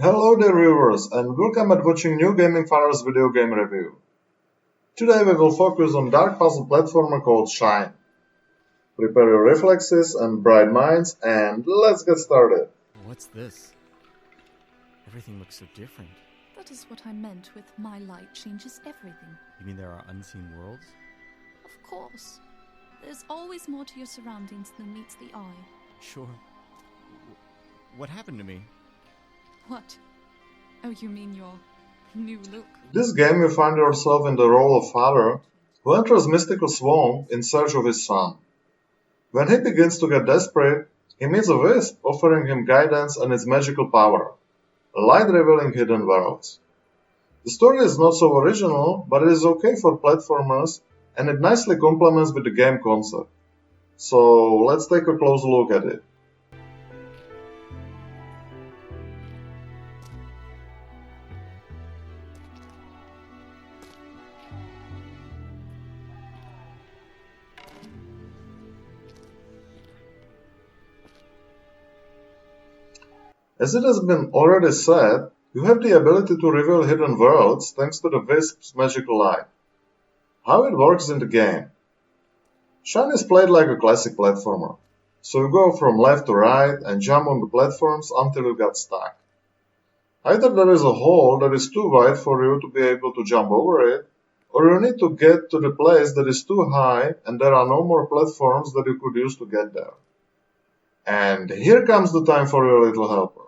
Hello there viewers and welcome at watching New Gaming Father's video game review. Today we will focus on dark puzzle platformer called Schein. Prepare your reflexes and bright minds and let's get started. What's this? Everything looks so different. That is what I meant with my light changes everything. You mean there are unseen worlds? Of course. There's always more to your surroundings than meets the eye. Sure. What happened to me? What? Oh, you mean your new look? This game you find yourself in the role of father who enters mystical swamp in search of his son. When he begins to get desperate, he meets a wisp offering him guidance and its magical power, a light revealing hidden worlds. The story is not so original, but it is okay for platformers and it nicely complements with the game concept. So let's take a close look at it. As it has been already said, you have the ability to reveal hidden worlds thanks to the Wisp's magical light. How it works in the game. Schein is played like a classic platformer, so you go from left to right and jump on the platforms until you get stuck. Either there is a hole that is too wide for you to be able to jump over it, or you need to get to the place that is too high and there are no more platforms that you could use to get there. And here comes the time for your little helper.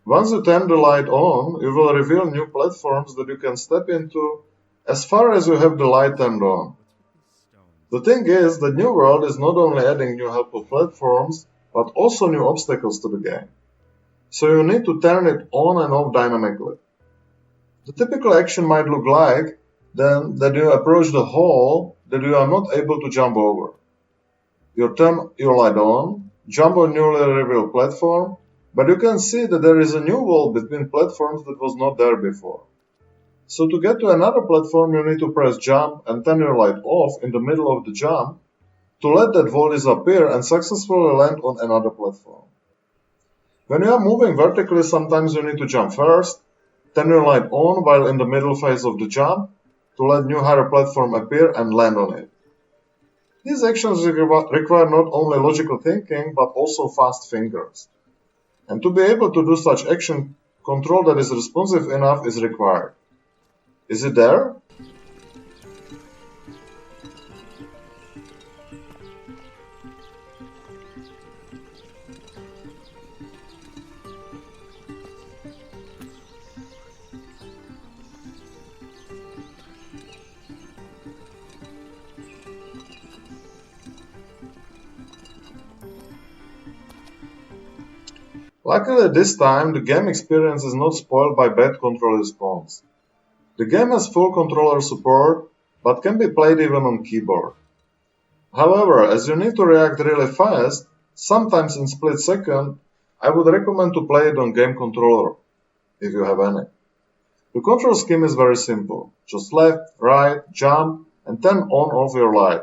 Once you turn the light on, you will reveal new platforms that you can step into as far as you have the light turned on. The thing is, the new world is not only adding new helpful platforms, but also new obstacles to the game. So you need to turn it on and off dynamically. The typical action might look like then that you approach the hole that you are not able to jump over. You turn your light on, jump on newly revealed platform, but you can see that there is a new wall between platforms that was not there before. So to get to another platform you need to press jump and turn your light off in the middle of the jump to let that wall disappear and successfully land on another platform. When you are moving vertically, sometimes you need to jump first, turn your light on while in the middle phase of the jump to let new higher platform appear and land on it. These actions require not only logical thinking but also fast fingers. And to be able to do such action, control that is responsive enough is required. Is it there? Luckily this time, the game experience is not spoiled by bad control response. The game has full controller support, but can be played even on keyboard. However, as you need to react really fast, sometimes in split second, I would recommend to play it on game controller, if you have any. The control scheme is very simple, just left, right, jump, and turn on/off your light.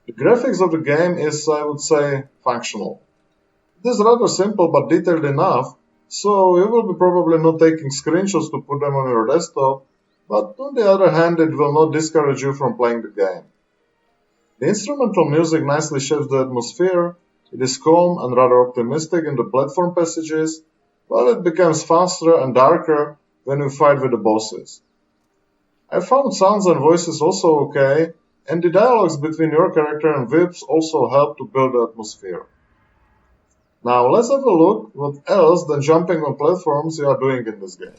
The graphics of the game is, I would say, functional. It is rather simple but detailed enough, so you will be probably not taking screenshots to put them on your desktop, but on the other hand it will not discourage you from playing the game. The instrumental music nicely shapes the atmosphere, it is calm and rather optimistic in the platform passages, while it becomes faster and darker when you fight with the bosses. I found sounds and voices also okay, and the dialogues between your character and Vips also help to build the atmosphere. Now let's have a look what else than jumping on platforms you are doing in this game.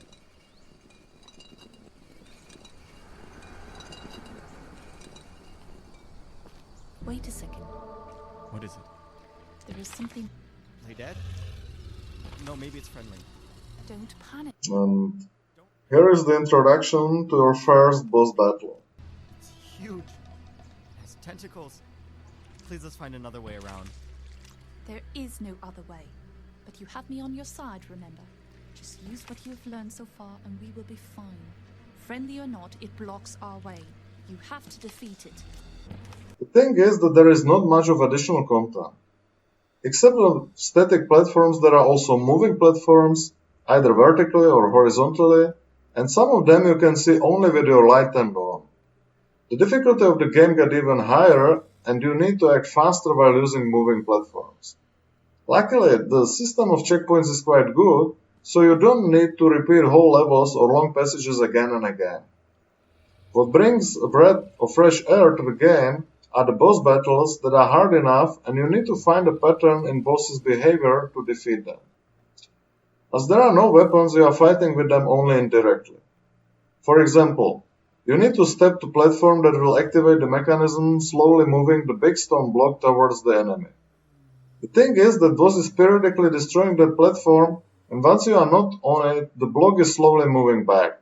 Wait a second. What is it? There is something. Are they dead? No, maybe it's friendly. Don't panic. And here is the introduction to your first boss battle. It's huge. It has tentacles. Please, let's find another way around. There is no other way. But you have me on your side, remember? Just use what you have learned so far and we will be fine. Friendly or not, it blocks our way. You have to defeat it. The thing is that there is not much of additional content. Except on static platforms, there are also moving platforms, either vertically or horizontally, and some of them you can see only with your light turned on. The difficulty of the game got even higher, and you need to act faster while using moving platforms. Luckily, the system of checkpoints is quite good, so you don't need to repeat whole levels or long passages again and again. What brings a breath of fresh air to the game are the boss battles that are hard enough, and you need to find a pattern in bosses' behavior to defeat them. As there are no weapons, you are fighting with them only indirectly. For example, you need to step to a platform that will activate the mechanism, slowly moving the big stone block towards the enemy. The thing is that boss is periodically destroying that platform, and once you are not on it, the block is slowly moving back.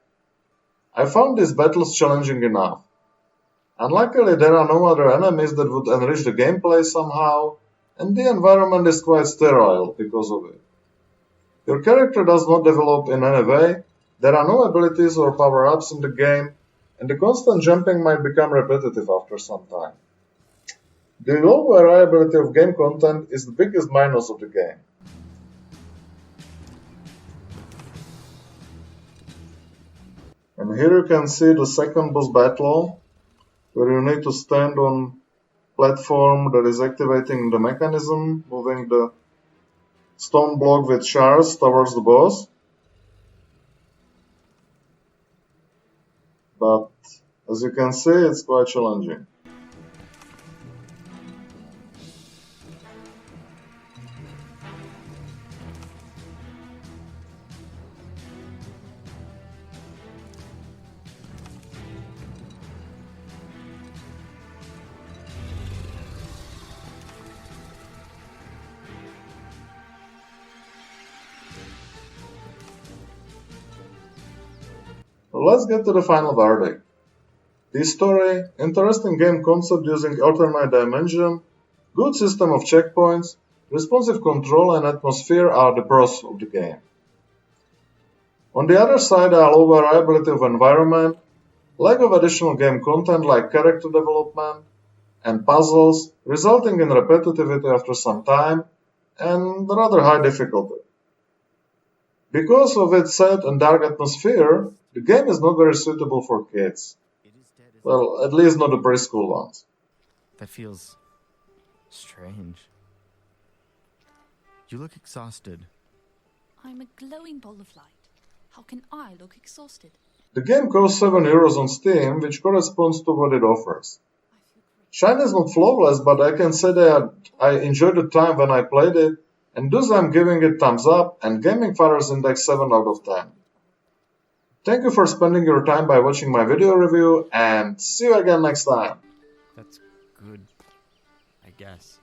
I found these battles challenging enough. Unluckily, there are no other enemies that would enrich the gameplay somehow, and the environment is quite sterile because of it. Your character does not develop in any way, there are no abilities or power-ups in the game, and the constant jumping might become repetitive after some time. The low variability of game content is the biggest minus of the game. And here you can see the second boss battle, where you need to stand on platform that is activating the mechanism, moving the stone block with shards towards the boss. But as you can see, it's quite challenging. Let's get to the final verdict. The story, interesting game concept using alternate dimension, good system of checkpoints, responsive control and atmosphere are the pros of the game. On the other side are low variability of environment, lack of additional game content like character development and puzzles, resulting in repetitivity after some time, and rather high difficulty. Because of its sad and dark atmosphere, the game is not very suitable for kids. Well, at least not the preschool ones. That feels strange. You look exhausted. I'm a glowing ball of light. How can I look exhausted? The game costs €7 on Steam, which corresponds to what it offers. Schein is not flawless, but I can say that I enjoyed the time when I played it, and thus I'm giving it thumbs up and Gaming Father's index 7 out of 10. Thank you for spending your time by watching my video review, and see you again next time. That's good, I guess.